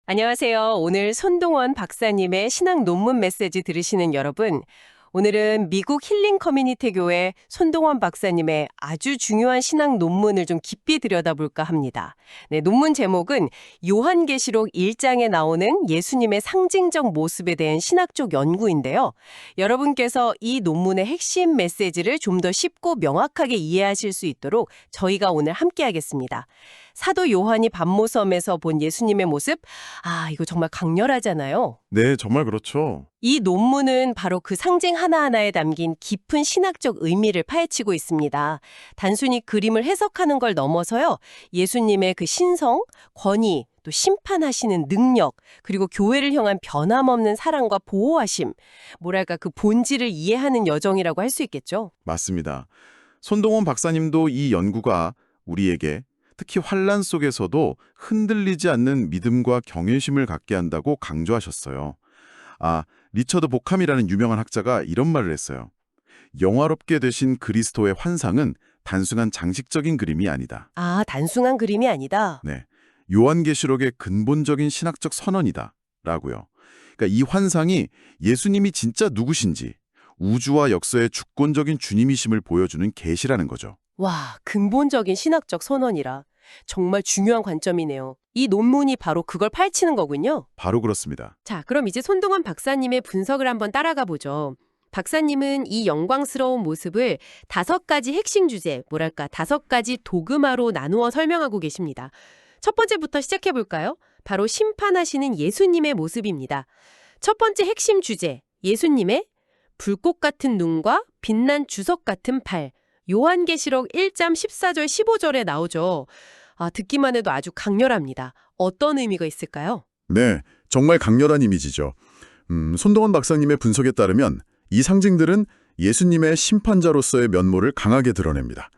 안녕하세요. 오늘 손동원 박사님의 신학 논문 메시지 들으시는 여러분, 오늘은 미국 힐링 커뮤니티 교회 손동원 박사님의 아주 중요한 신학 논문을 좀 깊이 들여다볼까 합니다. 네, 논문 제목은 요한계시록 1장에 나오는 예수님의 상징적 모습에 대한 신학적 연구인데요. 여러분께서 이 논문의 핵심 메시지를 좀 더 쉽고 명확하게 이해하실 수 있도록 저희가 오늘 함께 하겠습니다. 사도 요한이 반모섬에서 본 예수님의 모습, 이거 정말 강렬하잖아요. 네, 정말 그렇죠. 이 논문은 바로 그 상징 하나하나에 담긴 깊은 신학적 의미를 파헤치고 있습니다. 단순히 그림을 해석하는 걸 넘어서요. 예수님의 그 신성, 권위, 또 심판하시는 능력, 그리고 교회를 향한 변함없는 사랑과 보호하심, 뭐랄까 그 본질을 이해하는 여정이라고 할 수 있겠죠. 맞습니다. 손동원 박사님도 이 연구가 우리에게 특히 환란 속에서도 흔들리지 않는 믿음과 경외심을 갖게 한다고 강조하셨어요. 리처드 보캄이라는 유명한 학자가 이런 말을 했어요. 영화롭게 되신 그리스도의 환상은 단순한 장식적인 그림이 아니다. 단순한 그림이 아니다. 네, 요한계시록의 근본적인 신학적 선언이다. 라고요. 그러니까 이 환상이 예수님이 진짜 누구신지, 우주와 역사의 주권적인 주님이심을 보여주는 계시라는 거죠. 와, 근본적인 신학적 선언이라. 정말 중요한 관점이네요. 이 논문이 바로 그걸 파헤치는 거군요. 바로 그렇습니다. 자, 그럼 이제 손동원 박사님의 분석을 한번 따라가 보죠. 박사님은 이 영광스러운 모습을 5가지 핵심 주제, 뭐랄까 5가지 도그마로 나누어 설명하고 계십니다. 첫 번째부터 시작해 볼까요? 바로 심판하시는 예수님의 모습입니다. 첫 번째 핵심 주제, 예수님의 불꽃 같은 눈과 빛난 주석 같은 팔. 요한계시록 1장 14절 15절에 나오죠. 듣기만 해도 아주 강렬합니다. 어떤 의미가 있을까요? 네, 정말 강렬한 이미지죠. 손동원 박사님의 분석에 따르면 이 상징들은 예수님의 심판자로서의 면모를 강하게 드러냅니다.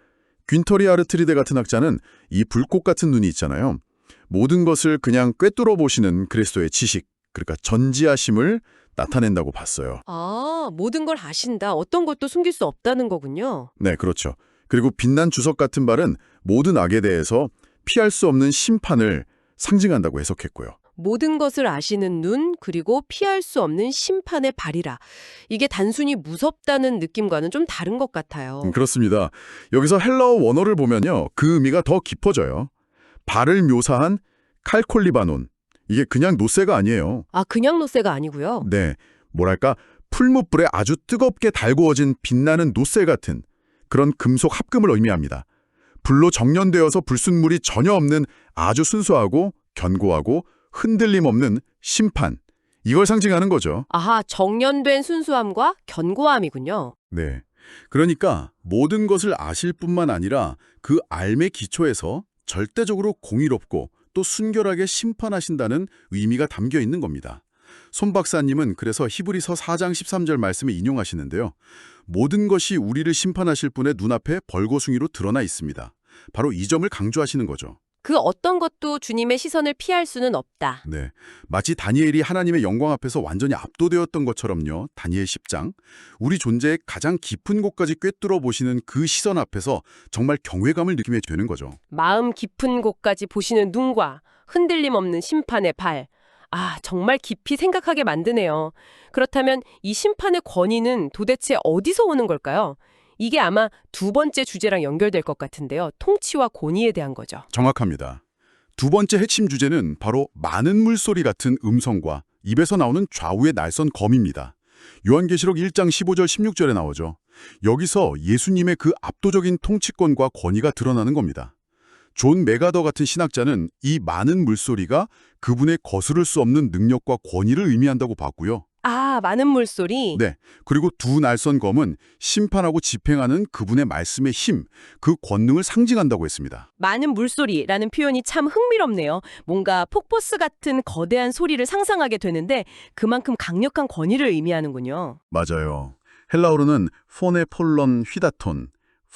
귄터리 아르트리데 같은 학자는 이 불꽃 같은 눈이 있잖아요. 모든 것을 그냥 꿰뚫어 보시는 그리스도의 지식, 그러니까 전지하심을 나타낸다고 봤어요. 모든 걸 아신다. 어떤 것도 숨길 수 없다는 거군요. 네, 그렇죠. 그리고 빛난 주석 같은 발은 모든 악에 대해서 피할 수 없는 심판을 상징한다고 해석했고요. 모든 것을 아시는 눈, 그리고 피할 수 없는 심판의 발이라. 이게 단순히 무섭다는 느낌과는 좀 다른 것 같아요. 그렇습니다. 여기서 헬라어 원어를 보면요. 그 의미가 더 깊어져요. 발을 묘사한 칼콜리바논. 이게 그냥 노쇠가 아니에요. 그냥 노쇠가 아니고요. 네, 뭐랄까 풀무불에 아주 뜨겁게 달구어진 빛나는 노쇠 같은 그런 금속 합금을 의미합니다. 불로 정련되어서 불순물이 전혀 없는 아주 순수하고 견고하고 흔들림 없는 심판. 이걸 상징하는 거죠. 정련된 순수함과 견고함이군요. 네, 그러니까 모든 것을 아실 뿐만 아니라 그 알매 기초에서 절대적으로 공의롭고 또 순결하게 심판하신다는 의미가 담겨 있는 겁니다. 손 박사님은 그래서 히브리서 4장 13절 말씀을 인용하시는데요. 모든 것이 우리를 심판하실 분의 눈앞에 벌거숭이로 드러나 있습니다. 바로 이 점을 강조하시는 거죠. 그 어떤 것도 주님의 시선을 피할 수는 없다. 네, 마치 다니엘이 하나님의 영광 앞에서 완전히 압도되었던 것처럼요. 다니엘 10장, 우리 존재의 가장 깊은 곳까지 꿰뚫어 보시는 그 시선 앞에서 정말 경외감을 느끼게 되는 거죠. 마음 깊은 곳까지 보시는 눈과 흔들림 없는 심판의 발. 정말 깊이 생각하게 만드네요. 그렇다면 이 심판의 권위는 도대체 어디서 오는 걸까요? 이게 아마 두 번째 주제랑 연결될 것 같은데요. 통치와 권위에 대한 거죠. 정확합니다. 두 번째 핵심 주제는 바로 많은 물소리 같은 음성과 입에서 나오는 좌우의 날선 검입니다. 요한계시록 1장 15절 16절에 나오죠. 여기서 예수님의 그 압도적인 통치권과 권위가 드러나는 겁니다. 존 메가더 같은 신학자는 이 많은 물소리가 그분의 거스를 수 없는 능력과 권위를 의미한다고 봤고요. 많은 물소리. 네, 그리고 두 날선 검은 심판하고 집행하는 그분의 말씀의 힘, 그 권능을 상징한다고 했습니다. 많은 물소리라는 표현이 참 흥미롭네요. 뭔가 폭포수 같은 거대한 소리를 상상하게 되는데 그만큼 강력한 권위를 의미하는군요. 맞아요. 헬라어로는 포네폴론 휘다톤,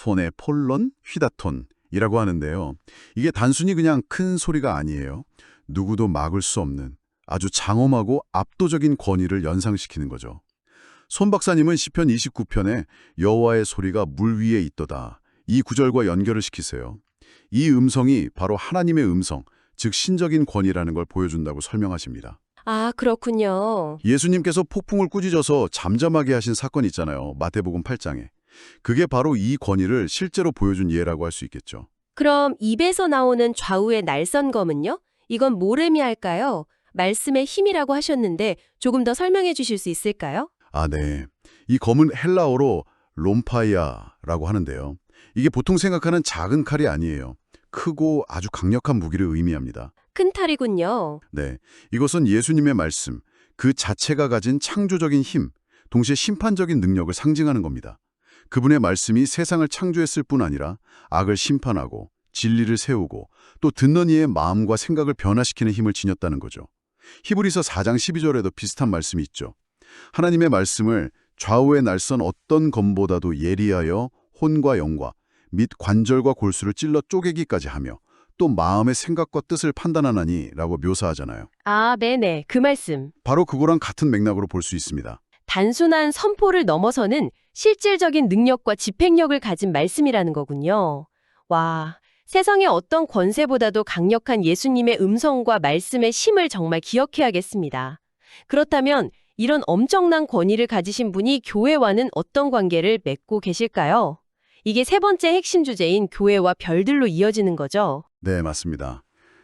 포네폴론 휘다톤이라고 하는데요. 이게 단순히 그냥 큰 소리가 아니에요. 누구도 막을 수 없는 아주 장엄하고 압도적인 권위를 연상시키는 거죠. 손 박사님은 시편 29편에 여호와의 소리가 물 위에 있도다. 이 구절과 연결을 시키세요. 이 음성이 바로 하나님의 음성, 즉 신적인 권위라는 걸 보여준다고 설명하십니다. 아, 그렇군요. 예수님께서 폭풍을 꾸짖어서 잠잠하게 하신 사건 있잖아요. 마태복음 8장에. 그게 바로 이 권위를 실제로 보여준 예라고 할 수 있겠죠. 그럼 입에서 나오는 좌우의 날선검은요? 이건 뭘 의미할까요? 말씀의 힘이라고 하셨는데 조금 더 설명해 주실 수 있을까요? 아, 네. 이 검은 헬라어로 롬파이아라고 하는데요. 이게 보통 생각하는 작은 칼이 아니에요. 크고 아주 강력한 무기를 의미합니다. 큰 탈이군요. 네. 이것은 예수님의 말씀, 그 자체가 가진 창조적인 힘, 동시에 심판적인 능력을 상징하는 겁니다. 그분의 말씀이 세상을 창조했을 뿐 아니라 악을 심판하고 진리를 세우고 또 듣는 이의 마음과 생각을 변화시키는 힘을 지녔다는 거죠. 히브리서 4장 12절에도 비슷한 말씀이 있죠. 하나님의 말씀을 좌우의 날선 어떤 검보다도 예리하여 혼과 영과 및 관절과 골수를 찔러 쪼개기까지 하며 또 마음의 생각과 뜻을 판단하나니 라고 묘사하잖아요. 아, 네네. 그 말씀. 바로 그거랑 같은 맥락으로 볼 수 있습니다. 단순한 선포를 넘어서는 실질적인 능력과 집행력을 가진 말씀이라는 거군요. 와, 세상의 어떤 권세보다도 강력한 예수님의 음성과 말씀의 힘을 정말 기억해야겠습니다. 그렇다면 이런 엄청난 권위를 가지신 분이 교회와는 어떤 관계를 맺고 계실까요? 이게 세 번째 핵심 주제인 교회와 별들로 이어지는 거죠. 네, 맞습니다.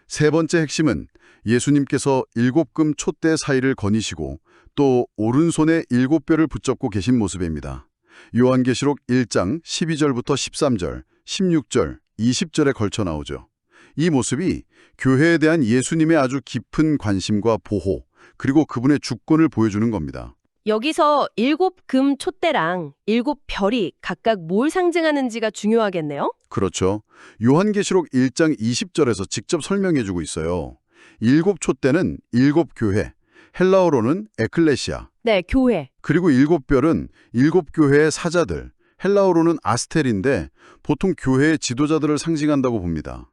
세 번째 핵심은 예수님께서 7금 촛대 사이를 거니시고 또 오른손에 7뼈를 붙잡고 계신 모습입니다. 요한계시록 1장 12절부터 13절, 16절, 20절에 걸쳐 나오죠. 이 모습이 교회에 대한 예수님의 아주 깊은 관심과 보호, 그리고 그분의 주권을 보여주는 겁니다. 여기서 7금 촛대랑 7별이 각각 뭘 상징하는지가 중요하겠네요? 그렇죠. 요한계시록 1장 20절에서 직접 설명해주고 있어요. 7촛대는 7교회, 헬라어로는 에클레시아, 네, 교회. 그리고 7별은 7교회의 사자들, 헬라어로는 아스텔인데 보통 교회의 지도자들을 상징한다고 봅니다.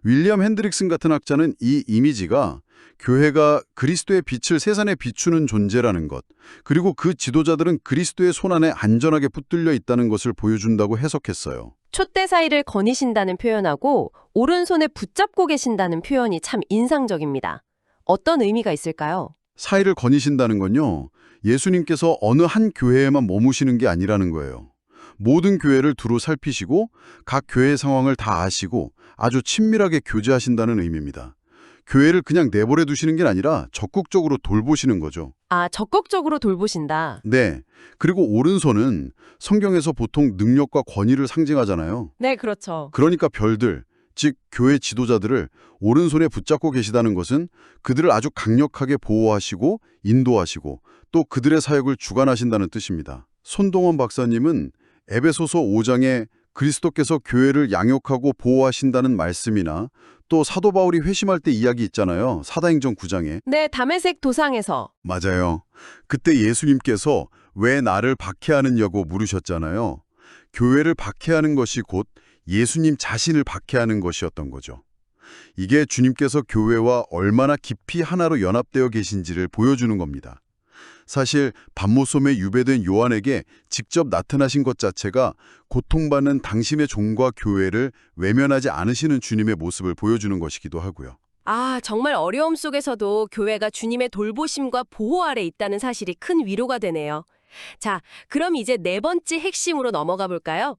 윌리엄 핸드릭슨 같은 학자는 이 이미지가 교회가 그리스도의 빛을 세상에 비추는 존재라는 것, 그리고 그 지도자들은 그리스도의 손안에 안전하게 붙들려 있다는 것을 보여준다고 해석했어요. 촛대 사이를 거니신다는 표현하고 오른손에 붙잡고 계신다는 표현이 참 인상적입니다. 어떤 의미가 있을까요? 사이를 거니신다는 건요, 예수님께서 어느 한 교회에만 머무시는 게 아니라는 거예요. 모든 교회를 두루 살피시고 각 교회 상황을 다 아시고 아주 친밀하게 교제하신다는 의미입니다. 교회를 그냥 내버려 두시는 게 아니라 적극적으로 돌보시는 거죠. 아, 적극적으로 돌보신다. 네. 그리고 오른손은 성경에서 보통 능력과 권위를 상징하잖아요. 네, 그렇죠. 그러니까 별들, 즉 교회 지도자들을 오른손에 붙잡고 계시다는 것은 그들을 아주 강력하게 보호하시고 인도하시고 또 그들의 사역을 주관하신다는 뜻입니다. 손동원 박사님은 에베소서 5장에 그리스도께서 교회를 양육하고 보호하신다는 말씀이나 또 사도 바울이 회심할 때 이야기 있잖아요. 사도행전 9장에. 네, 담에색 도상에서. 맞아요. 그때 예수님께서 왜 나를 박해하느냐고 물으셨잖아요. 교회를 박해하는 것이 곧 예수님 자신을 박해하는 것이었던 거죠. 이게 주님께서 교회와 얼마나 깊이 하나로 연합되어 계신지를 보여주는 겁니다. 사실 반모섬에 유배된 요한에게 직접 나타나신 것 자체가 고통받는 당신의 종과 교회를 외면하지 않으시는 주님의 모습을 보여주는 것이기도 하고요. 아, 정말 어려움 속에서도 교회가 주님의 돌보심과 보호 아래 있다는 사실이 큰 위로가 되네요. 자, 그럼 이제 네 번째 핵심으로 넘어가 볼까요?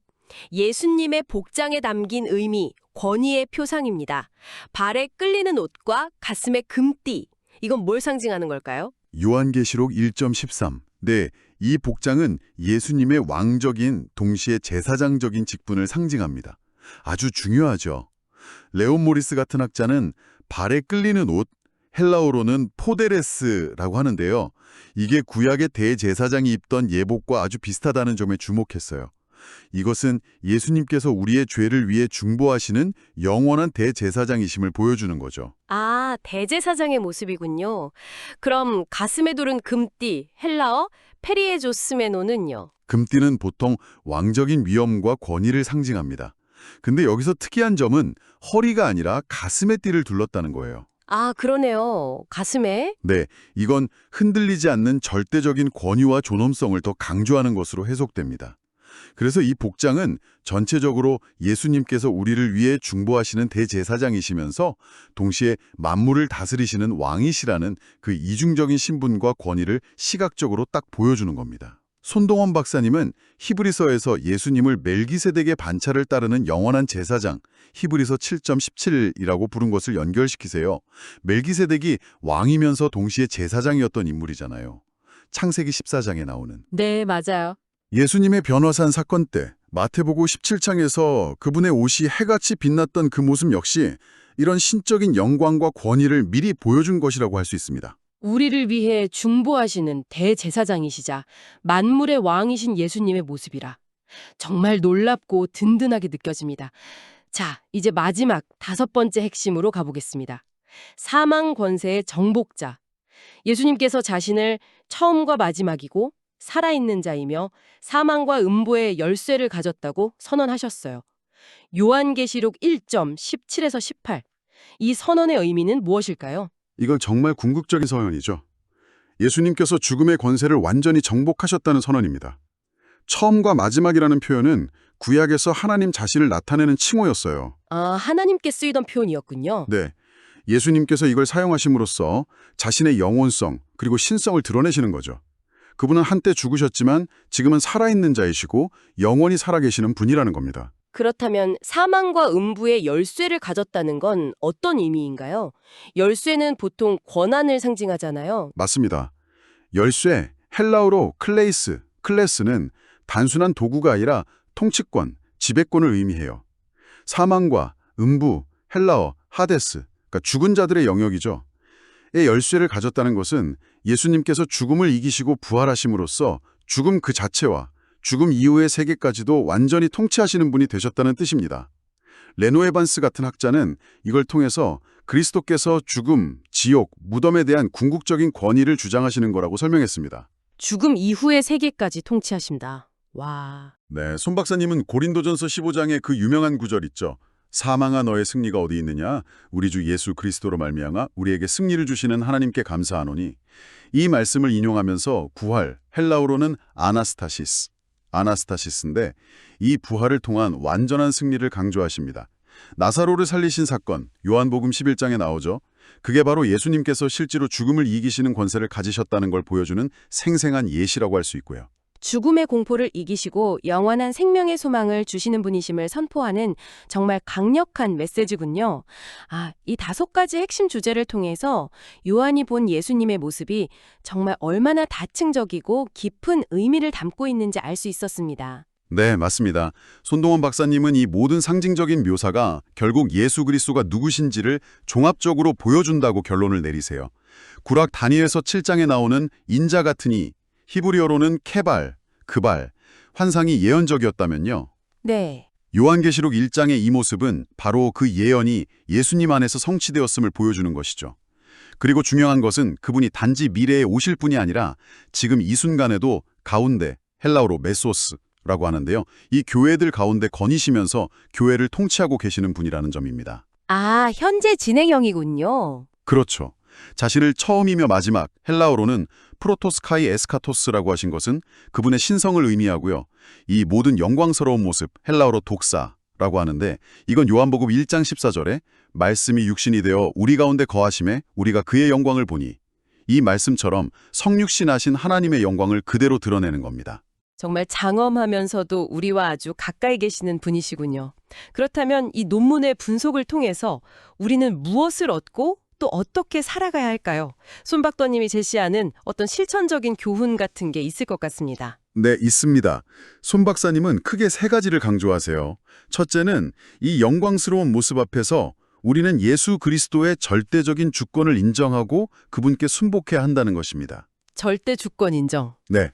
예수님의 복장에 담긴 의미, 권위의 표상입니다. 발에 끌리는 옷과 가슴에 금띠. 이건 뭘 상징하는 걸까요? 요한계시록 1.13. 네, 이 복장은 예수님의 왕적인 동시에 제사장적인 직분을 상징합니다. 아주 중요하죠. 레온 모리스 같은 학자는 발에 끌리는 옷, 헬라어로는 포데레스라고 하는데요. 이게 구약의 대제사장이 입던 예복과 아주 비슷하다는 점에 주목했어요. 이것은 예수님께서 우리의 죄를 위해 중보하시는 영원한 대제사장이심을 보여주는 거죠. 아, 대제사장의 모습이군요. 그럼 가슴에 두른 금띠, 헬라어 페리에조스메노는요? 금띠는 보통 왕적인 위엄과 권위를 상징합니다. 근데 여기서 특이한 점은 허리가 아니라 가슴에 띠를 둘렀다는 거예요. 아, 그러네요. 가슴에? 네, 이건 흔들리지 않는 절대적인 권위와 존엄성을 더 강조하는 것으로 해석됩니다. 그래서 이 복장은 전체적으로 예수님께서 우리를 위해 중보하시는 대제사장이시면서 동시에 만물을 다스리시는 왕이시라는 그 이중적인 신분과 권위를 시각적으로 딱 보여주는 겁니다. 손동원 박사님은 히브리서에서 예수님을 멜기세덱의 반차를 따르는 영원한 제사장, 히브리서 7.17이라고 부른 것을 연결시키세요. 멜기세덱이 왕이면서 동시에 제사장이었던 인물이잖아요. 창세기 14장에 나오는. 네, 맞아요. 예수님의 변화산 사건 때 마태복음 17장에서 그분의 옷이 해같이 빛났던 그 모습 역시 이런 신적인 영광과 권위를 미리 보여준 것이라고 할 수 있습니다. 우리를 위해 중보하시는 대제사장이시자 만물의 왕이신 예수님의 모습이라 정말 놀랍고 든든하게 느껴집니다. 자, 이제 마지막 5번째 핵심으로 가보겠습니다. 사망 권세의 정복자. 예수님께서 자신을 처음과 마지막이고 살아있는 자이며 사망과 음부의 열쇠를 가졌다고 선언하셨어요. 요한계시록 1.17에서 18. 이 선언의 의미는 무엇일까요? 이건 정말 궁극적인 선언이죠. 예수님께서 죽음의 권세를 완전히 정복하셨다는 선언입니다. 처음과 마지막이라는 표현은 구약에서 하나님 자신을 나타내는 칭호였어요. 아, 하나님께 쓰이던 표현이었군요. 네, 예수님께서 이걸 사용하심으로써 자신의 영혼성 그리고 신성을 드러내시는 거죠. 그분은 한때 죽으셨지만 지금은 살아있는 자이시고 영원히 살아계시는 분이라는 겁니다. 그렇다면 사망과 음부의 열쇠를 가졌다는 건 어떤 의미인가요? 열쇠는 보통 권한을 상징하잖아요. 맞습니다. 열쇠, 헬라어로 클레스는 단순한 도구가 아니라 통치권, 지배권을 의미해요. 사망과 음부, 헬라어, 하데스, 그러니까 죽은 자들의 영역이죠. 의 열쇠를 가졌다는 것은 예수님께서 죽음을 이기시고 부활하심으로써 죽음 그 자체와 죽음 이후의 세계까지도 완전히 통치하시는 분이 되셨다는 뜻입니다. 레노 에반스 같은 학자는 이걸 통해서 그리스도께서 죽음, 지옥, 무덤에 대한 궁극적인 권위를 주장하시는 거라고 설명했습니다. 죽음 이후의 세계까지 통치하신다. 와. 네, 손 박사님은 고린도전서 15장의 그 유명한 구절 있죠. 사망아 너의 승리가 어디 있느냐? 우리 주 예수 그리스도로 말미암아 우리에게 승리를 주시는 하나님께 감사하노니. 이 말씀을 인용하면서 부활, 헬라어로는 아나스타시스인데 이 부활을 통한 완전한 승리를 강조하십니다. 나사로를 살리신 사건, 요한복음 11장에 나오죠. 그게 바로 예수님께서 실제로 죽음을 이기시는 권세를 가지셨다는 걸 보여주는 생생한 예시라고 할 수 있고요. 죽음의 공포를 이기시고 영원한 생명의 소망을 주시는 분이심을 선포하는 정말 강력한 메시지군요. 아, 이 5가지 핵심 주제를 통해서 요한이 본 예수님의 모습이 정말 얼마나 다층적이고 깊은 의미를 담고 있는지 알 수 있었습니다. 네, 맞습니다. 손동원 박사님은 이 모든 상징적인 묘사가 결국 예수 그리스도가 누구신지를 종합적으로 보여준다고 결론을 내리세요. 구약 다니엘서 7장에 나오는 인자 같으니 히브리어로는 케발, 그발, 환상이 예언적이었다면요. 네. 요한계시록 1장의 이 모습은 바로 그 예언이 예수님 안에서 성취되었음을 보여주는 것이죠. 그리고 중요한 것은 그분이 단지 미래에 오실 뿐이 아니라 지금 이 순간에도 가운데, 헬라어로 메소스라고 하는데요. 이 교회들 가운데 거니시면서 교회를 통치하고 계시는 분이라는 점입니다. 아, 현재 진행형이군요. 그렇죠. 자신을 처음이며 마지막, 헬라어로는 프로토스카이 에스카토스라고 하신 것은 그분의 신성을 의미하고요. 이 모든 영광스러운 모습, 헬라어로 독사라고 하는데 이건 요한복음 1장 14절에 말씀이 육신이 되어 우리 가운데 거하심에 우리가 그의 영광을 보니 이 말씀처럼 성육신하신 하나님의 영광을 그대로 드러내는 겁니다. 정말 장엄하면서도 우리와 아주 가까이 계시는 분이시군요. 그렇다면 이 논문의 분석을 통해서 우리는 무엇을 얻고 또 어떻게 살아가야 할까요? 손박도님이 제시하는 어떤 실천적인 교훈 같은 게 있을 것 같습니다. 네, 있습니다. 손 박사님은 크게 3가지를 강조하세요. 첫째는 이 영광스러운 모습 앞에서 우리는 예수 그리스도의 절대적인 주권을 인정하고 그분께 순복해야 한다는 것입니다. 절대 주권 인정. 네.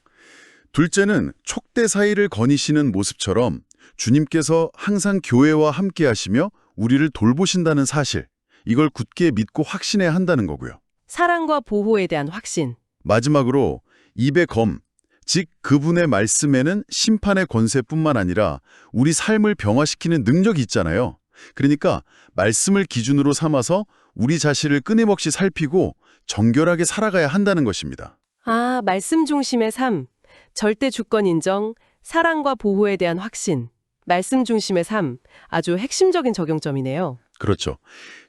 둘째는 촉대 사이를 거니시는 모습처럼 주님께서 항상 교회와 함께 하시며 우리를 돌보신다는 사실, 이걸 굳게 믿고 확신해야 한다는 거고요. 사랑과 보호에 대한 확신. 마지막으로 입의 검, 즉 그분의 말씀에는 심판의 권세뿐만 아니라 우리 삶을 병화시키는 능력이 있잖아요. 그러니까 말씀을 기준으로 삼아서 우리 자신을 끊임없이 살피고 정결하게 살아가야 한다는 것입니다. 아, 말씀 중심의 삶. 절대 주권 인정, 사랑과 보호에 대한 확신, 말씀 중심의 삶, 아주 핵심적인 적용점이네요. 그렇죠.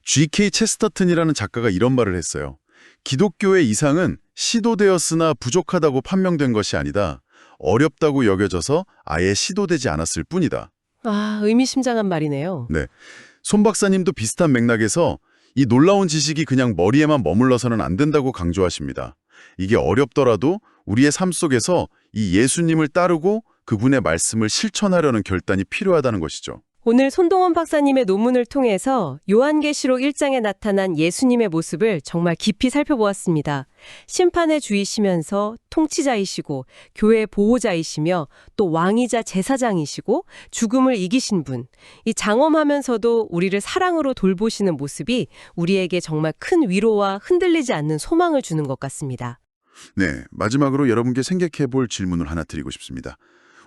G.K. 체스터튼이라는 작가가 이런 말을 했어요. 기독교의 이상은 시도되었으나 부족하다고 판명된 것이 아니다. 어렵다고 여겨져서 아예 시도되지 않았을 뿐이다. 아, 의미심장한 말이네요. 네. 손 박사님도 비슷한 맥락에서 이 놀라운 지식이 그냥 머리에만 머물러서는 안 된다고 강조하십니다. 이게 어렵더라도 우리의 삶 속에서 이 예수님을 따르고 그분의 말씀을 실천하려는 결단이 필요하다는 것이죠. 오늘 손동원 박사님의 논문을 통해서 요한계시록 1장에 나타난 예수님의 모습을 정말 깊이 살펴보았습니다. 심판의 주이시면서 통치자이시고 교회 보호자이시며 또 왕이자 제사장이시고 죽음을 이기신 분. 이 장엄하면서도 우리를 사랑으로 돌보시는 모습이 우리에게 정말 큰 위로와 흔들리지 않는 소망을 주는 것 같습니다. 네, 마지막으로 여러분께 생각해 볼 질문을 하나 드리고 싶습니다.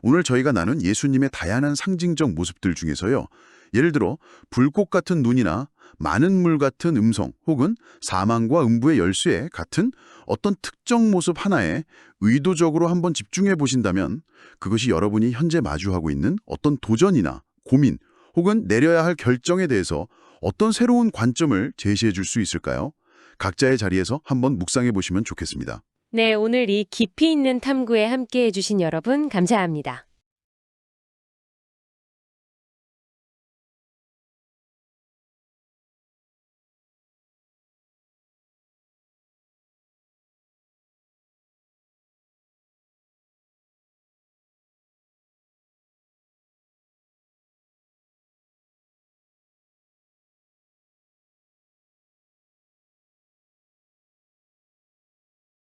오늘 저희가 나눈 예수님의 다양한 상징적 모습들 중에서요. 예를 들어 불꽃 같은 눈이나 많은 물 같은 음성 혹은 사망과 음부의 열쇠 같은 어떤 특정 모습 하나에 의도적으로 한번 집중해 보신다면 그것이 여러분이 현재 마주하고 있는 어떤 도전이나 고민 혹은 내려야 할 결정에 대해서 어떤 새로운 관점을 제시해 줄 수 있을까요? 각자의 자리에서 한번 묵상해 보시면 좋겠습니다. 네, 오늘 이 깊이 있는 탐구에 함께해 주신 여러분 감사합니다.